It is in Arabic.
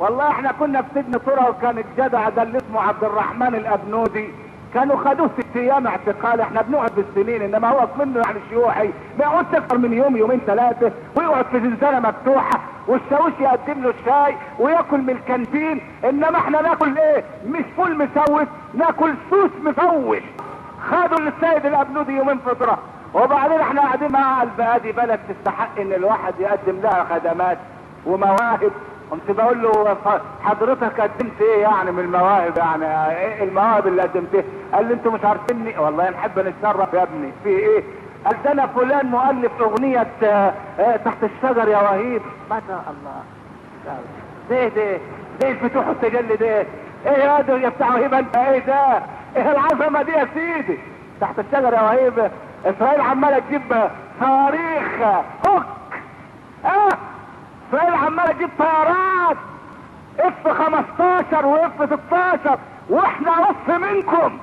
والله احنا كنا في سجن طرة، وكان الجدع ده اللي اسمه عبد الرحمن الابنودي كانوا خدوه 6 ايام اعتقال. احنا بنقعد بالسنين، انما هو منه يعني شيوعي ما يقعدش اكتر من يوم يومين 3، ويقعد في زنزانه مفتوحه والشاويش يقدم له الشاي وياكل من الكانتين. انما احنا ناكل ايه؟ مش فول مسوس، ناكل سوس مفوش. خدوا للسيد الابنودي يومين فتره، وبعدين احنا قاعدين مع ادي بلد تستحق ان الواحد يقدم لها خدمات ومواهب. قمت بقول له حضرتك قدمت ايه يعني من المواهب؟ يعني ايه المواهب اللي قدمتها؟ قال لي انتوا مش عارفيني. والله نحب نتشرف يا ابني. في ايه؟ قال ده انا فلان مؤلف اغنية تحت الشجر يا وهيب. ما شاء الله. ده الفتوح والتجلي ده ايه هذا يا بتاع وهيب؟ انت ايه ده؟ ايه العظمة دي يا سيدي؟ تحت الشجر يا وهيب. اسرائيل عمالة تجيب صواريخ هوك، اسرائيل عمالة تجيب طيارات F-15 و F-16، واحنا نص منكم.